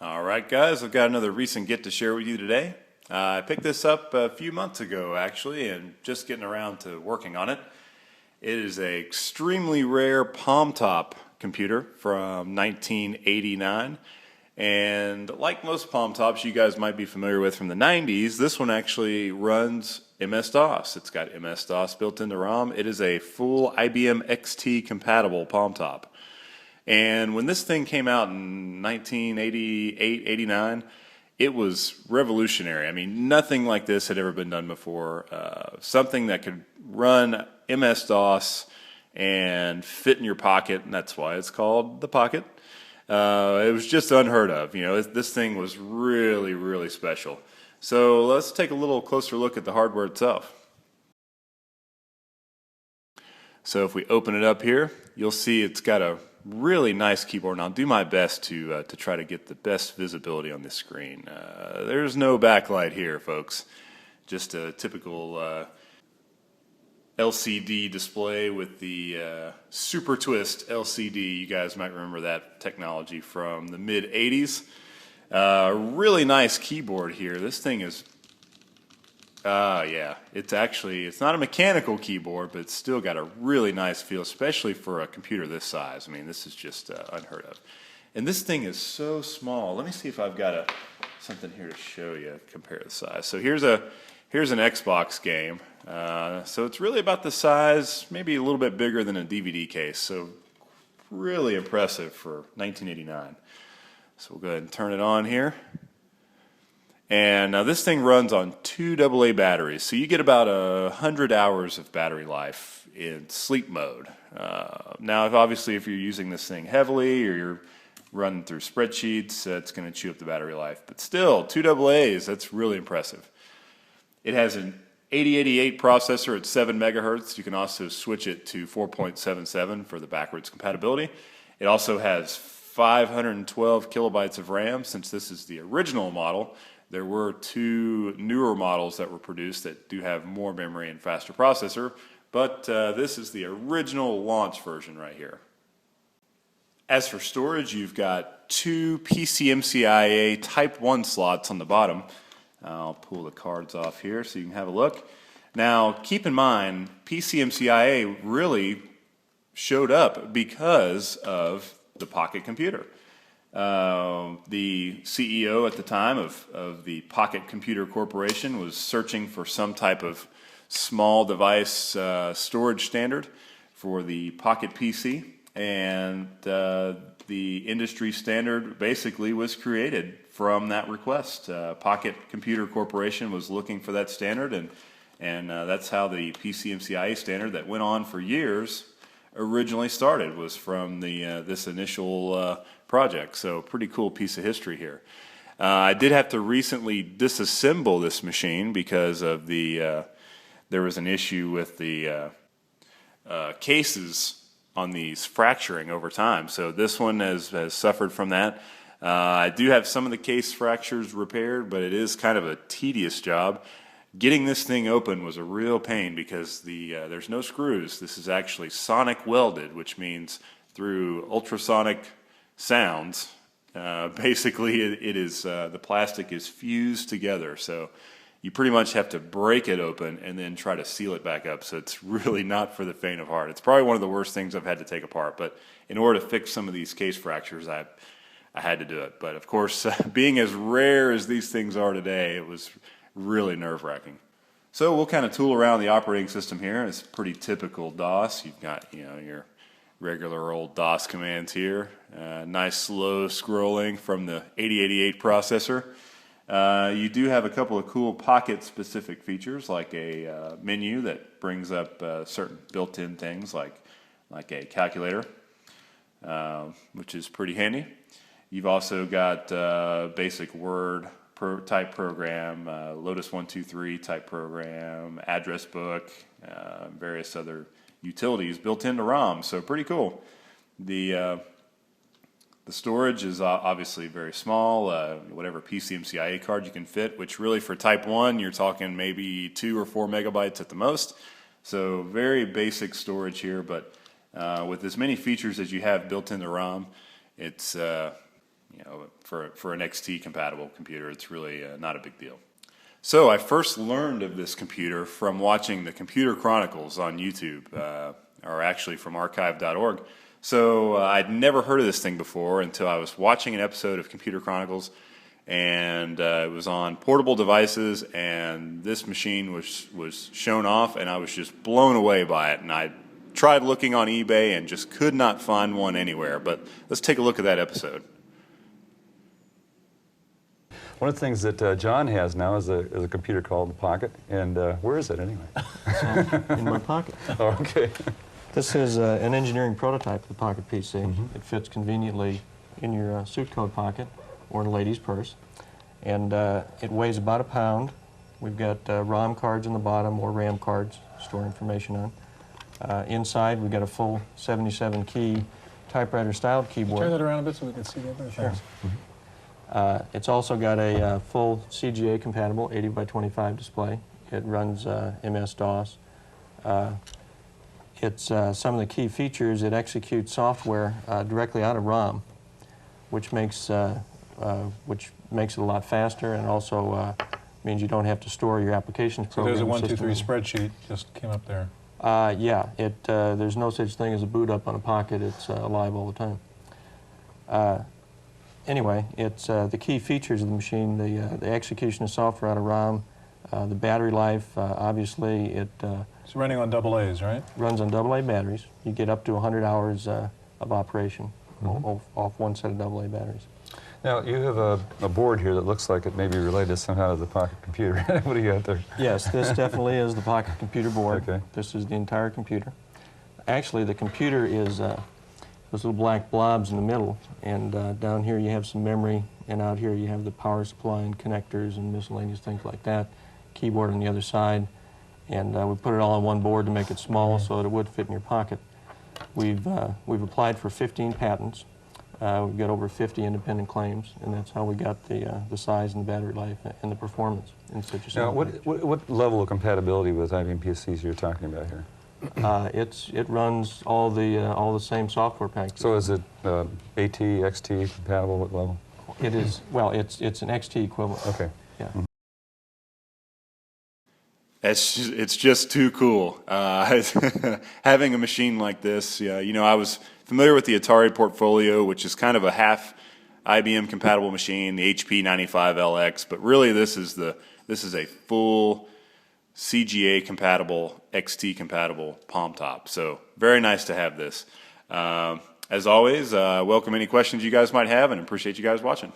Alright guys, I've got another recent get to share with you today. I picked this up a few months ago actually and just getting around to working on it. It is an extremely rare palmtop computer from 1989, and like most palmtops you guys might be familiar with from the 90s, this one actually runs MS-DOS. It's got MS-DOS built into ROM. It is a full IBM XT-compatible palmtop. And when this thing came out in 1988, 89, it was revolutionary. I mean, nothing like this had ever been done before. Something that could run MS-DOS and fit in your pocket, and that's why it's called the Poqet. It was just unheard of. You know, this thing was really, really special. So let's take a little closer look at the hardware itself. So if we open it up here, you'll see it's got a really nice keyboard, and I'll do my best to try to get the best visibility on this screen. There's no backlight here, folks. Just a typical LCD display with the Super Twist LCD. You guys might remember that technology from the mid-80s. Really nice keyboard here. This thing is yeah, it's not a mechanical keyboard, but it's still got a really nice feel, especially for a computer this size. I mean, this is just unheard of. And this thing is so small. Let me see if I've got something here to show you, compare the size. So here's an Xbox game. So it's really about the size, maybe a little bit bigger than a DVD case. So really impressive for 1989. So we'll go ahead and turn it on here. And now this thing runs on 2 AA batteries, so you get about 100 hours of battery life in sleep mode. Now, obviously, if you're using this thing heavily or you're running through spreadsheets, it's going to chew up the battery life. But still, 2 AA's, that's really impressive. It has an 8088 processor at 7 megahertz. You can also switch it to 4.77 for the backwards compatibility. It also has 512 kilobytes of RAM. Since this is the original model, there were 2 newer models that were produced that do have more memory and faster processor, but this is the original launch version right here. As for storage, you've got 2 PCMCIA Type 1 slots on the bottom. I'll pull the cards off here so you can have a look. Now, keep in mind, PCMCIA really showed up because of the Poqet computer. The CEO at the time of the Poqet Computer Corporation was searching for some type of small device storage standard for the Poqet PC, and the industry standard basically was created from that request. Poqet Computer Corporation was looking for that standard, and that's how the PCMCIA standard that went on for years originally started, was from this initial project. So pretty cool piece of history here. I did have to recently disassemble this machine because of there was an issue with the cases on these fracturing over time. So this one has suffered from that. I do have some of the case fractures repaired, but it is kind of a tedious job. Getting this thing open was a real pain because there's no screws. This is actually sonic welded, which means through ultrasonic sounds, basically it is the plastic is fused together. So you pretty much have to break it open and then try to seal it back up. So it's really not for the faint of heart. It's probably one of the worst things I've had to take apart. But in order to fix some of these case fractures, I had to do it. But of course, being as rare as these things are today, it was really nerve-wracking. So we'll kind of tool around the operating system here. It's pretty typical DOS. You've got, you know, your regular old DOS commands here. Nice slow scrolling from the 8088 processor. You do have a couple of cool Poqet-specific features, like a menu that brings up certain built-in things, like a calculator, which is pretty handy. You've also got basic Word type program, Lotus 123 type program, address book, various other utilities built into ROM. So pretty cool. The storage is obviously very small, whatever PCMCIA card you can fit, which really for Type 1 you're talking maybe 2 or 4 megabytes at the most. So very basic storage here, but with as many features as you have built into ROM, it's for an XT compatible computer, it's really not a big deal. So I first learned of this computer from watching the Computer Chronicles on YouTube, or actually from archive.org. So I'd never heard of this thing before until I was watching an episode of Computer Chronicles, and it was on portable devices, and this machine was shown off, and I was just blown away by it. And I tried looking on eBay and just could not find one anywhere. But let's take a look at that episode. One of the things that John has now is a computer called the Poqet, and where is it anyway? In my pocket. Oh, okay. This is an engineering prototype of the Poqet PC. It fits conveniently in your suit coat pocket or in a lady's purse, and it weighs about a pound. We've got ROM cards in the bottom, or RAM cards, store information on. Inside, we've got a full 77-key typewriter-styled keyboard. Turn that around a bit so we can see the other things. It's also got a full CGA-compatible 80 by 25 display. It runs MS-DOS. It's some of the key features. It executes software directly out of ROM, which makes it a lot faster, and also means you don't have to store your applications program. So there's a 1, 2, 3 spreadsheet just came up there. Yeah, there's no such thing as a boot up on a Poqet. It's alive all the time. Anyway, it's the key features of the machine: the execution of software out of ROM, the battery life. Obviously, it It's running on AA's, right? runs on AA batteries. You get up to 100 hours of operation off one set of AA batteries. Now, you have a board here that looks like it may be related somehow to the Poqet computer. What do you got there? Yes, this definitely is the Poqet computer board. Okay. This is the entire computer. Actually, the computer is those little black blobs in the middle, and down here you have some memory, and out here you have the power supply and connectors and miscellaneous things like that. Keyboard on the other side, and we put it all on one board to make it small so that it would fit in your pocket. We've applied for 15 patents. We've got over 50 independent claims, and that's how we got the size and the battery life and the performance in such a small package. What level of compatibility with IBM PCs you're talking about here? It runs all the same software packages. So is it AT, XT compatible? What level? It is. Well, it's an XT equivalent. Okay. Yeah. It's just too cool. Having a machine like this, I was familiar with the Atari portfolio, which is kind of a half IBM compatible machine, the HP 95LX, but really this is a full CGA compatible, XT compatible palmtop. So very nice to have this. As always, welcome any questions you guys might have, and appreciate you guys watching.